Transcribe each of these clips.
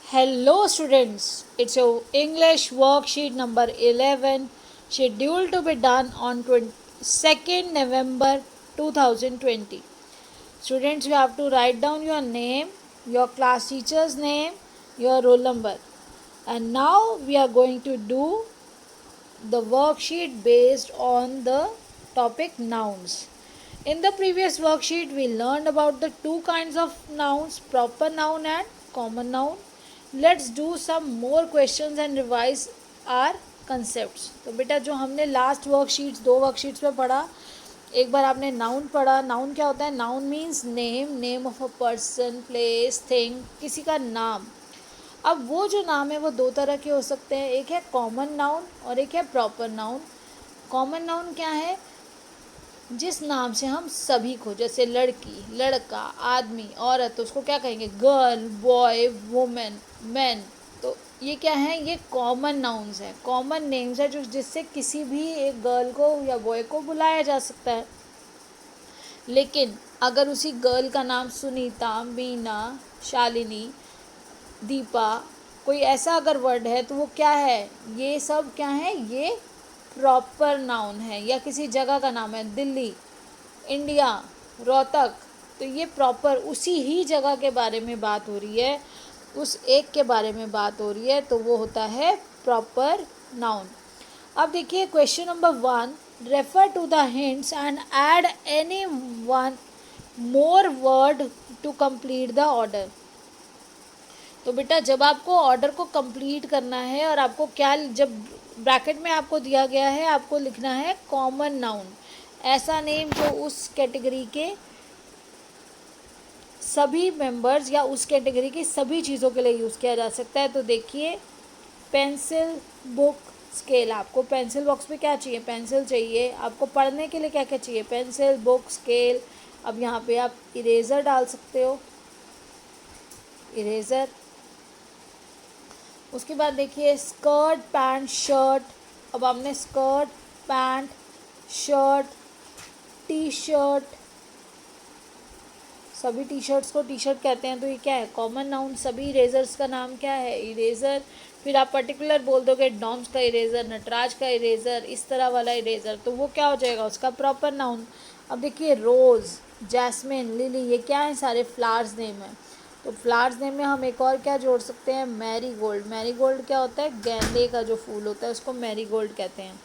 Hello students, it's your English worksheet number 11 scheduled to be done on 2nd November 2020. Students, you have to write down your name, your class teacher's name, your roll number. And now we are going to do the worksheet based on the topic nouns. In the previous worksheet, we learned about the two kinds of nouns, proper noun and common noun. Let's do some more questions and revise our concepts. तो बेटा जो हमने last worksheets दो worksheets में पढ़ा, एक बार आपने noun पढ़ा. नाउन क्या होता है? Noun means name, name of a person, place, thing, किसी का नाम. अब वो जो नाम है वो दो तरह के हो सकते हैं. एक है कॉमन नाउन और एक है प्रॉपर नाउन. कॉमन नाउन क्या है? जिस नाम से हम सभी को, जैसे लड़की, लड़का, आदमी, औरत, तो उसको क्या कहेंगे? Girl, boy, women, man. तो ये क्या है? ये कॉमन नाउन्स है, कॉमन नेम्स है, जो जिससे किसी भी एक गर्ल को या बॉय को बुलाया जा सकता है. लेकिन अगर उसी गर्ल का नाम सुनीता, मीना, शालिनी, दीपा, कोई ऐसा अगर वर्ड है तो वो क्या है? ये सब क्या है? ये प्रॉपर नाउन है. या किसी जगह का नाम है, दिल्ली, इंडिया, रोहतक, तो ये प्रॉपर उसी ही जगह के बारे में बात हो रही है, उस एक के बारे में बात हो रही है, तो वो होता है प्रॉपर नाउन. अब देखिए question number 1, refer to the hints and add any one more word to complete the order. तो बेटा जब आपको ऑर्डर को कंप्लीट करना है और आपको क्या, जब ब्रैकेट में आपको दिया गया है, आपको लिखना है कॉमन नाउन, ऐसा नेम जो उस कैटेगरी के सभी मेंबर्स या उस कैटेगरी की सभी चीज़ों के लिए यूज़ किया जा सकता है. तो देखिए पेंसिल, बुक, स्केल. आपको पेंसिल बॉक्स में क्या चाहिए? पेंसिल चाहिए. आपको पढ़ने के लिए क्या क्या चाहिए? Pencil, book, scale. अब यहाँ पे आप इरेज़र डाल सकते हो, इरेज़र. उसके बाद देखिए स्कर्ट, पैंट, शर्ट. अब आपने skirt, pant, shirt, T shirt, सभी टी शर्ट्स को टी शर्ट कहते हैं, तो ये क्या है? Common noun. सभी इरेजर्स का नाम क्या है? इरेज़र. फिर आप पर्टिकुलर बोल दोगे डॉम्स का इरेज़र, नटराज का इरेज़र, इस तरह वाला इरेज़र, तो वो क्या हो जाएगा? उसका प्रॉपर नाउन. अब देखिए रोज़, जैस्मिन, लिली, ये क्या है? सारे फ्लावर्स नेम है. तो फ्लावर्स नेम में हम एक और क्या जोड़ सकते हैं? Marie Gold. मैरी गोल्ड क्या होता है? गेंदे का जो फूल होता है उसको मैरी गोल्ड कहते हैं.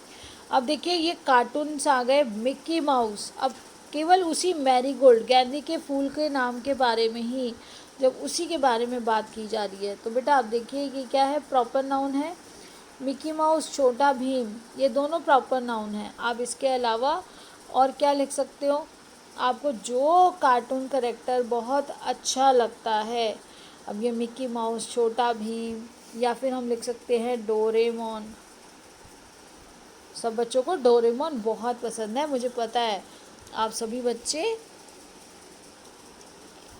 अब देखिए ये कार्टून्स आ गए, मिक्की माउस. अब केवल उसी मैरीगोल्ड, गेंदे के फूल के नाम के बारे में ही, जब उसी के बारे में बात की जा रही है, तो बेटा आप देखिए कि क्या है? प्रॉपर नाउन है. मिक्की माउस, छोटा भीम, ये दोनों प्रॉपर नाउन हैं. आप इसके अलावा और क्या लिख सकते हो? आपको जो कार्टून करेक्टर बहुत अच्छा लगता है, अब ये मिक्की माउस, छोटा भीम, या फिर हम लिख सकते हैं डोरेमोन. सब बच्चों को डोरेमोन बहुत पसंद है, मुझे पता है. आप सभी बच्चे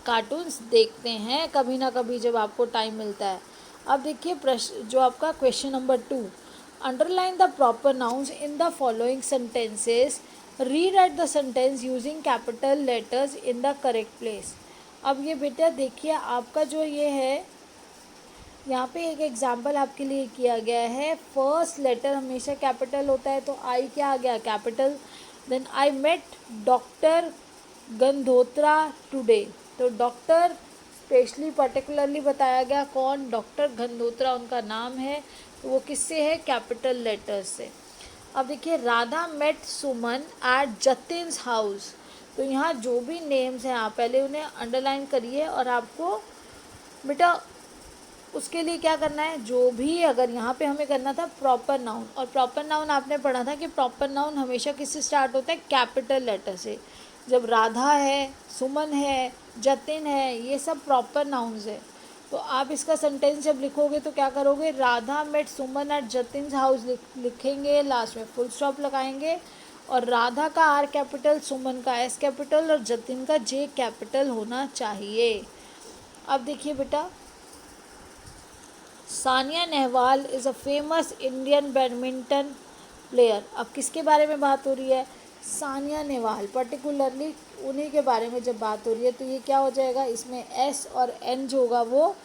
कार्टून्स देखते हैं कभी ना कभी जब आपको टाइम मिलता है. अब देखिए प्रश्न जो आपका question number 2, underline the proper nouns in the following sentences, rewrite the sentence using capital letters in the correct place. अब ये बेटा देखिए आपका जो ये है, यहाँ पे एक एग्जाम्पल आपके लिए किया गया है. फर्स्ट लेटर हमेशा कैपिटल होता है, तो आई क्या आ गया? Capital. Then I met doctor Gandhotra today. तो डॉक्टर स्पेशली पर्टिकुलरली बताया गया. कौन? डॉक्टर गंधोत्रा उनका नाम है, तो वो किससे है? कैपिटल लेटर से. अब देखिए राधा मेट सुमन एट जतिन्स हाउस. तो यहाँ जो भी नेम्स हैं आप पहले उन्हें अंडरलाइन करिए, और आपको बेटा उसके लिए क्या करना है? जो भी अगर यहाँ पे हमें करना था प्रॉपर नाउन, और प्रॉपर नाउन आपने पढ़ा था कि प्रॉपर नाउन हमेशा किससे स्टार्ट होता है? कैपिटल लेटर से. जब राधा है, सुमन है, जतिन है, ये सब प्रॉपर नाउन्स है. तो आप इसका सेंटेंस जब लिखोगे तो क्या करोगे? राधा मेट सुमन एट जतिन्स हाउस लिखेंगे, लास्ट में फुल स्टॉप लगाएंगे, और राधा का आर कैपिटल, सुमन का एस कैपिटल और जतिन का जे कैपिटल होना चाहिए. अब देखिए बेटा Sania Nehwal is a famous Indian badminton player. अब किसके बारे में बात हो रही है? सानिया नेहवाल, पर्टिकुलरली उन्हीं के बारे में जब बात हो रही है, तो ये क्या हो जाएगा? इसमें एस और एन जो होगा वो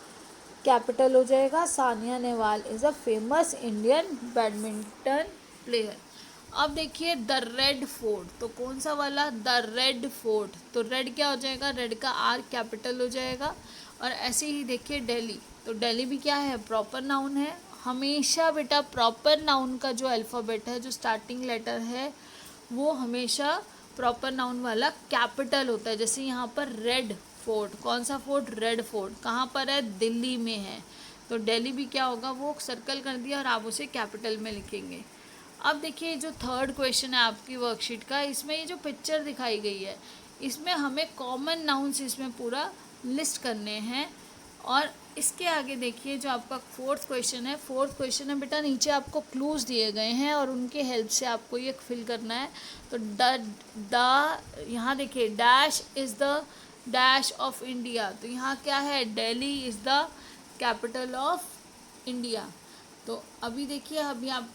कैपिटल हो जाएगा Sania Nehwal is a famous Indian badminton player. अब देखिए द रेड फोर्ट, तो कौन सा वाला, द रेड फोर्ट, तो रेड क्या हो जाएगा, रेड का आर कैपिटल हो जाएगा। और ऐसे ही देखिए दिल्ली, तो दिल्ली भी क्या है, प्रॉपर नाउन है। हमेशा बेटा प्रॉपर नाउन का जो अल्फ़ाबेट है, जो स्टार्टिंग लेटर है, वो हमेशा प्रॉपर नाउन वाला कैपिटल होता है। जैसे यहाँ पर रेड फोर्ट, कौन सा फोर्ट, रेड फोर्ट, कहाँ पर है, दिल्ली में है। तो दिल्ली भी क्या होगा, वो सर्कल कर दिया और आप उसे कैपिटल में लिखेंगे। अब देखिए जो थर्ड क्वेश्चन है आपकी वर्कशीट का, इसमें ये जो पिक्चर दिखाई गई है, इसमें हमें कॉमन नाउन्स इसमें पूरा लिस्ट करने हैं। और इसके आगे देखिए जो आपका फोर्थ क्वेश्चन है, फोर्थ क्वेश्चन है बेटा, नीचे आपको क्लूज दिए गए हैं और उनके हेल्प से आपको ये फिल करना है। तो द यहाँ देखिए dash is the dash of India, तो यहाँ क्या है, Delhi is the capital of India. तो अभी देखिए, अभी आप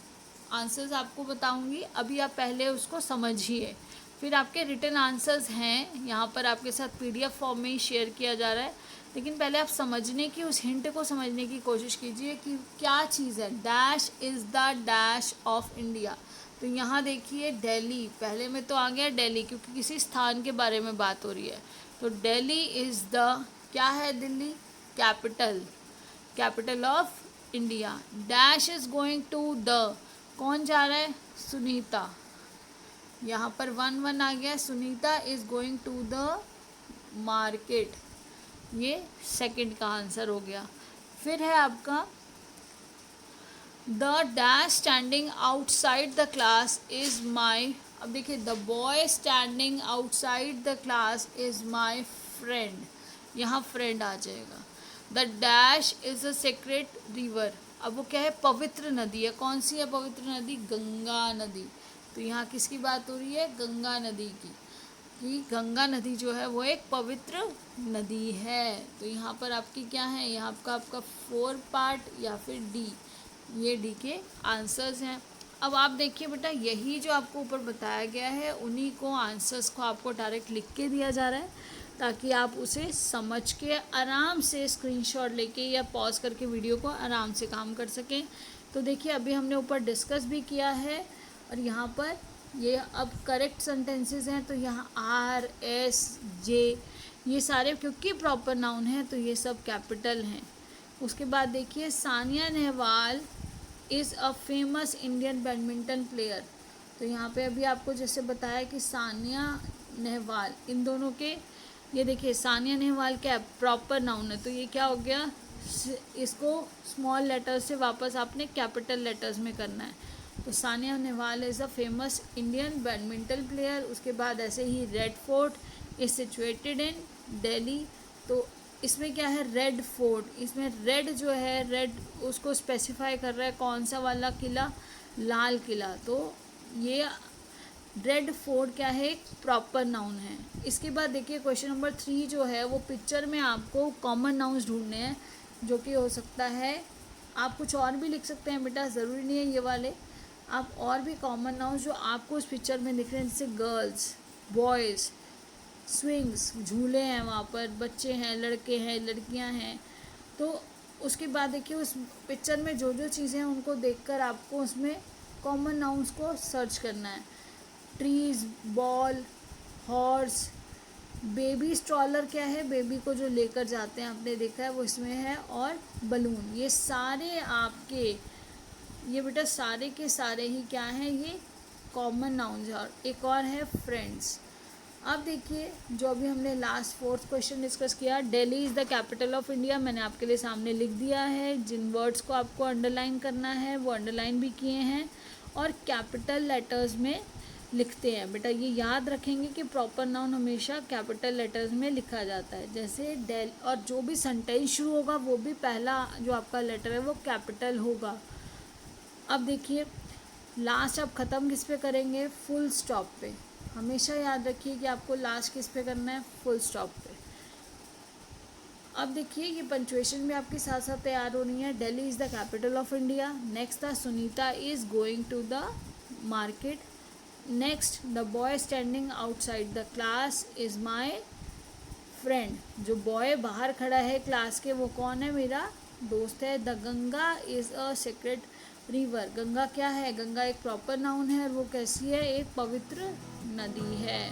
आंसर्स आपको बताऊंगी, अभी आप पहले उसको समझिए, फिर आपके रिटन आंसर्स हैं यहाँ पर आपके साथ पीडीएफ फॉर्म में ही शेयर किया जा रहा है। लेकिन पहले आप समझने की, उस हिंट को समझने की कोशिश कीजिए कि क्या चीज़ है, dash is the dash of India. तो यहाँ देखिए दिल्ली, पहले में तो आ गया दिल्ली क्योंकि किसी स्थान के बारे में बात हो रही है। तो दिल्ली इज़ द, क्या है, Delhi capital, capital of India. Dash is going to the, कौन जा रहा है, सुनीता, यहाँ पर 1-1 आ गया, Sunita is going to the market, ये सेकंड का आंसर हो गया। फिर है आपका the dash standing outside the class is my, अब देखिए the boy standing outside the class is my friend, यहाँ फ्रेंड आ जाएगा। The dash is a secret river, अब वो क्या है, पवित्र नदी है, कौन सी है पवित्र नदी, गंगा नदी। तो यहाँ किसकी बात हो रही है, गंगा नदी की, कि गंगा नदी जो है वो एक पवित्र नदी है। तो यहाँ पर आपकी क्या है, यहाँ आपका 4 पार्ट या फिर डी, ये डी के आंसर्स हैं। अब आप देखिए बेटा, यही जो आपको ऊपर बताया गया है, उन्हीं को आंसर्स को आपको डायरेक्ट लिख के दिया जा रहा है, ताकि आप उसे समझ के आराम से स्क्रीनशॉट लेके या पॉज करके वीडियो को आराम से काम कर सकें। तो देखिए अभी हमने ऊपर डिस्कस भी किया है, और यहाँ पर ये अब करेक्ट सेंटेंसेस हैं, तो यहाँ आर एस जे ये सारे क्योंकि प्रॉपर नाउन है तो ये सब कैपिटल हैं। उसके बाद देखिए Sania Nehwal is a famous Indian badminton player, तो यहाँ पे अभी आपको जैसे बताया कि सानिया नेहवाल, इन दोनों के, ये देखिए सानिया नेहवाल क्या है, प्रॉपर नाउन है, तो ये क्या हो गया, इसको स्मॉल लेटर से वापस आपने कैपिटल लेटर्स में करना है। तो Sania Nehwal is a famous Indian badminton player. उसके बाद ऐसे ही red fort is situated in Delhi, तो इसमें क्या है, रेड फोर्ट, इसमें रेड जो है, रेड उसको स्पेसिफाई कर रहा है कौन सा वाला किला, लाल किला। तो ये रेड फोर्ट क्या है, एक प्रॉपर नाउन है। इसके बाद देखिए क्वेश्चन नंबर 3 जो है वो पिक्चर में आपको कॉमन नाउन्स ढूंढने हैं, जो कि हो सकता है आप कुछ और भी लिख सकते हैं बेटा, ज़रूरी नहीं है ये वाले, आप और भी कॉमन नाउन्स जो आपको उस पिक्चर में दिख रहे हैं, जैसे गर्ल्स, बॉयज़, स्विंग्स, झूले हैं वहाँ पर, बच्चे हैं, लड़के हैं, लड़कियाँ हैं। तो उसके बाद देखिए उस पिक्चर में जो जो चीज़ें हैं उनको देखकर आपको उसमें कॉमन नाउन्स को सर्च करना है। Trees, ball, horse, baby stroller क्या है, बेबी को जो लेकर जाते हैं आपने देखा है वो इसमें है, और बलून, ये सारे आपके, ये बेटा सारे के सारे ही क्या हैं, ये कॉमन नाउन्स है। और एक और है फ्रेंड्स। अब देखिए जो अभी हमने लास्ट फोर्थ क्वेश्चन डिस्कस किया, Delhi is the capital of India, मैंने आपके लिए सामने लिख दिया है। जिन वर्ड्स को आपको अंडरलाइन करना है वो अंडरलाइन भी किए हैं, और कैपिटल लेटर्स में लिखते हैं बेटा। ये याद रखेंगे कि प्रॉपर नाउन हमेशा कैपिटल लेटर्स में लिखा जाता है, जैसे डेल, और जो भी सेंटेंस शुरू होगा वो भी पहला जो आपका लेटर है वो कैपिटल होगा। अब देखिए लास्ट आप ख़त्म किस पे करेंगे, फुल स्टॉप पे। हमेशा याद रखिए कि आपको लास्ट किस पे करना है, फुल स्टॉप पे। अब देखिए ये पंचुएशन भी आपके साथ साथ तैयार होनी है। Delhi is the capital of India, next था Sunita is going to the market, next the boy standing outside the class is my friend, जो बॉय बाहर खड़ा है क्लास के वो कौन है, मेरा दोस्त है। The Ganga is a sacred river, Ganga क्या है? गंगा एक प्रॉपर नाउन है और वो कैसी है? एक पवित्र नदी है।